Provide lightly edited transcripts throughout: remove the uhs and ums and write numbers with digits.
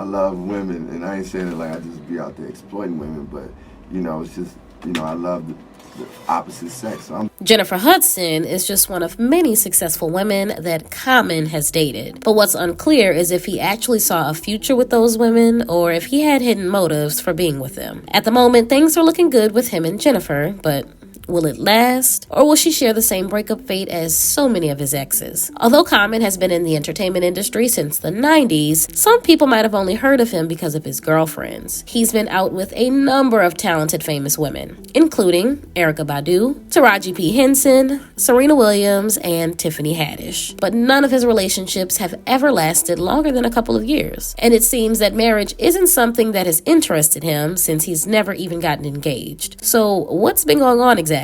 love women, and I ain't saying it like I just be out there exploiting women, but it's just I love the opposite sex. So Jennifer Hudson is just one of many successful women that Common has dated. But what's unclear is if he actually saw a future with those women or if he had hidden motives for being with them. At the moment, things are looking good with him and Jennifer, but will it last? Or will she share the same breakup fate as so many of his exes? Although Common has been in the entertainment industry since the 90s, some people might have only heard of him because of his girlfriends. He's been out with a number of talented famous women, including Erykah Badu, Taraji P. Henson, Serena Williams, and Tiffany Haddish. But none of his relationships have ever lasted longer than a couple of years. And it seems that marriage isn't something that has interested him since he's never even gotten engaged. So what's been going on exactly?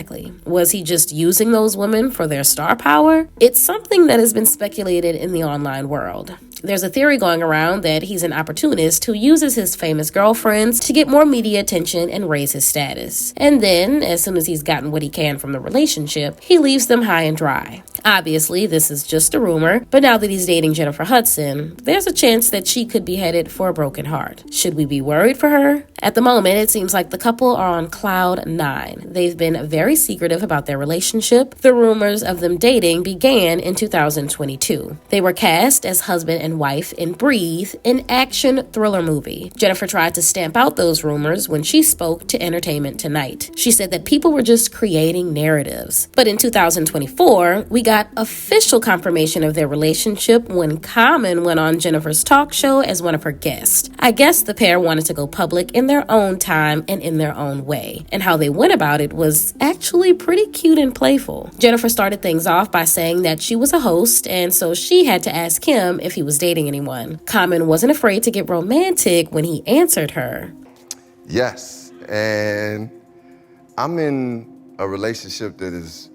Was he just using those women for their star power? It's something that has been speculated in the online world. There's a theory going around that he's an opportunist who uses his famous girlfriends to get more media attention and raise his status. And then, as soon as he's gotten what he can from the relationship, he leaves them high and dry. Obviously, this is just a rumor, but now that he's dating Jennifer Hudson, there's a chance that she could be headed for a broken heart. Should we be worried for her? At the moment, it seems like the couple are on cloud 9. They've been very secretive about their relationship. The rumors of them dating began in 2022. They were cast as husband and wife in Breathe, an action thriller movie. Jennifer tried to stamp out those rumors when she spoke to Entertainment Tonight. She said that people were just creating narratives. But in 2024, we got official confirmation of their relationship when Common went on Jennifer's talk show as one of her guests. I guess the pair wanted to go public in their own time and in their own way. And how they went about it was actually pretty cute and playful. Jennifer started things off by saying that she was a host, and so she had to ask him if he was dating anyone. Common wasn't afraid to get romantic when he answered her. Yes, and I'm in a relationship that is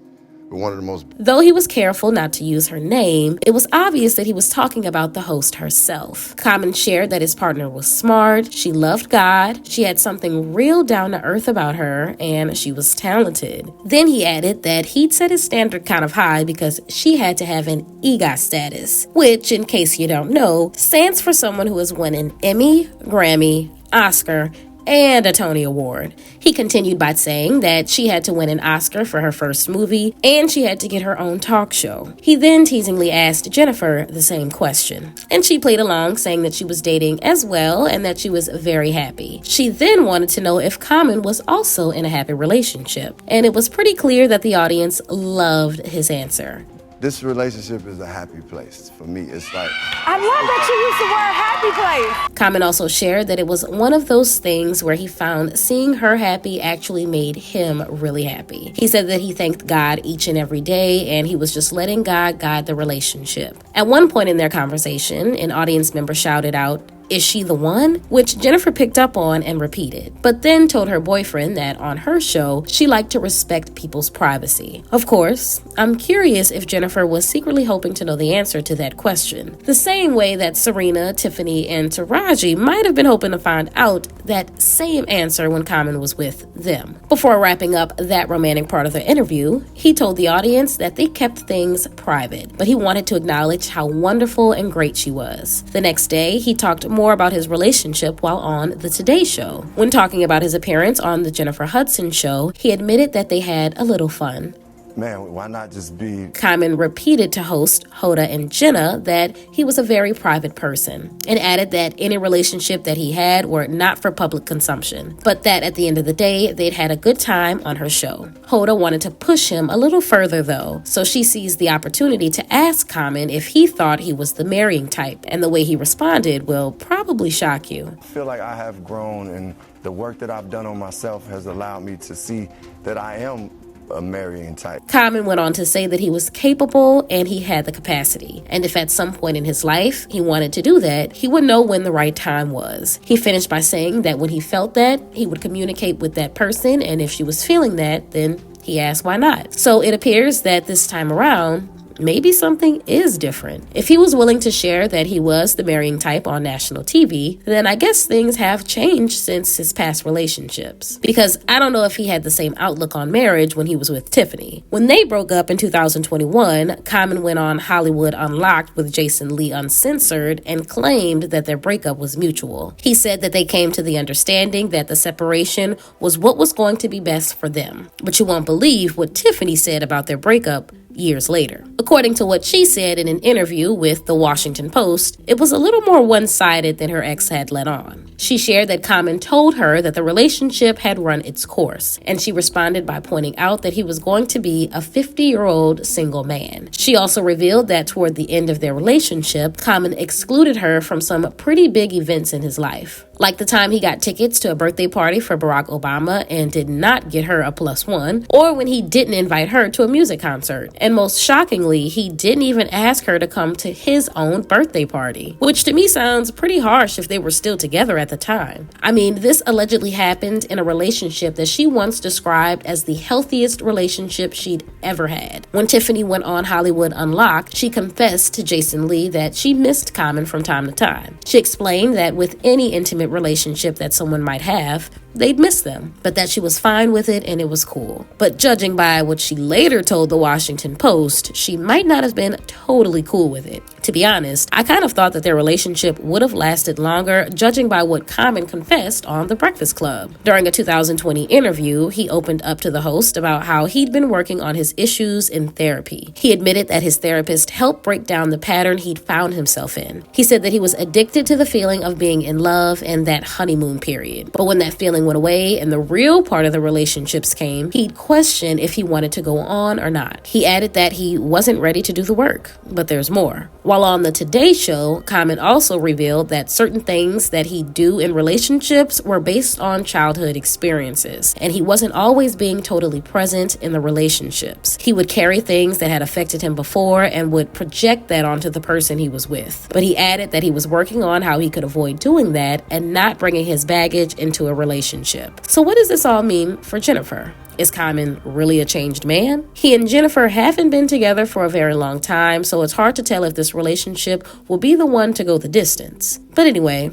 one of the most... Though he was careful not to use her name, it was obvious that he was talking about the host herself. Common shared that his partner was smart, she loved God, she had something real down to earth about her, and she was talented. Then he added that he'd set his standard kind of high because she had to have an EGOT status, which, in case you don't know, stands for someone who has won an Emmy, Grammy, Oscar, and a Tony Award. He continued by saying that she had to win an Oscar for her first movie, and she had to get her own talk show. He then teasingly asked Jennifer the same question, and she played along, saying that she was dating as well and that she was very happy. She then wanted to know if Common was also in a happy relationship, and it was pretty clear that the audience loved his answer. This relationship is a happy place for me. It's like... I love that you used the word happy place. Common also shared that it was one of those things where he found seeing her happy actually made him really happy. He said that he thanked God each and every day, and he was just letting God guide the relationship. At one point in their conversation, an audience member shouted out, "Is she the one?" which Jennifer picked up on and repeated, but then told her boyfriend that on her show, she liked to respect people's privacy. Of course, I'm curious if Jennifer was secretly hoping to know the answer to that question, the same way that Serena, Tiffany, and Taraji might have been hoping to find out that same answer when Common was with them. Before wrapping up that romantic part of the interview, he told the audience that they kept things private, but he wanted to acknowledge how wonderful and great she was. The next day, he talked more about his relationship while on The Today Show. When talking about his appearance on the Jennifer Hudson show, he admitted that they had a little fun. Man, why not just be... Common repeated to host Hoda and Jenna that he was a very private person and added that any relationship that he had were not for public consumption, but that at the end of the day, they'd had a good time on her show. Hoda wanted to push him a little further though, so she seized the opportunity to ask Common if he thought he was the marrying type, and the way he responded will probably shock you. I feel like I have grown, and the work that I've done on myself has allowed me to see that I am a marrying type. Common went on to say that he was capable and he had the capacity, and if at some point in his life he wanted to do that, he would know when the right time was. He finished by saying that when he felt that, he would communicate with that person, and if she was feeling that, then he asked why not. So it appears that this time around, maybe something is different. If he was willing to share that he was the marrying type on national TV, then I guess things have changed since his past relationships. Because I don't know if he had the same outlook on marriage when he was with Tiffany. When they broke up in 2021, Common went on Hollywood Unlocked with Jason Lee Uncensored and claimed that their breakup was mutual. He said that they came to the understanding that the separation was what was going to be best for them. But you won't believe what Tiffany said about their breakup years later. According to what she said in an interview with the Washington Post, it was a little more one-sided than her ex had let on. She shared that Common told her that the relationship had run its course, and she responded by pointing out that he was going to be a 50-year-old single man. She also revealed that toward the end of their relationship, Common excluded her from some pretty big events in his life, like the time he got tickets to a birthday party for Barack Obama and did not get her a +1, or when he didn't invite her to a music concert. And most shockingly, he didn't even ask her to come to his own birthday party, which to me sounds pretty harsh if they were still together at the time. I mean, this allegedly happened in a relationship that she once described as the healthiest relationship she'd ever had. When Tiffany went on Hollywood Unlocked, she confessed to Jason Lee that she missed Common from time to time. She explained that with any intimate relationship that someone might have, they'd miss them, but that she was fine with it and it was cool. But judging by what she later told the Washington Post, she might not have been totally cool with it. To be honest, I kind of thought that their relationship would have lasted longer, judging by what Common confessed on The Breakfast Club. During a 2020 interview, he opened up to the host about how he'd been working on his issues in therapy. He admitted that his therapist helped break down the pattern he'd found himself in. He said that he was addicted to the feeling of being in love and that honeymoon period. But when that feeling went away and the real part of the relationships came, he'd question if he wanted to go on or not. He added that he wasn't ready to do the work, but there's more. While on the Today Show, Common also revealed that certain things that he'd do in relationships were based on childhood experiences, and he wasn't always being totally present in the relationships. He would carry things that had affected him before and would project that onto the person he was with. But he added that he was working on how he could avoid doing that and not bringing his baggage into a relationship. So what does this all mean for Jennifer? Is Common really a changed man? He and Jennifer haven't been together for a very long time, so it's hard to tell if this relationship will be the one to go the distance. But anyway,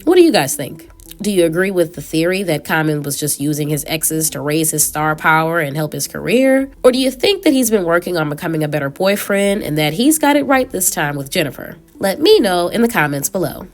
what do you guys think? Do you agree with the theory that Common was just using his exes to raise his star power and help his career? Or do you think that he's been working on becoming a better boyfriend and that he's got it right this time with Jennifer? Let me know in the comments below.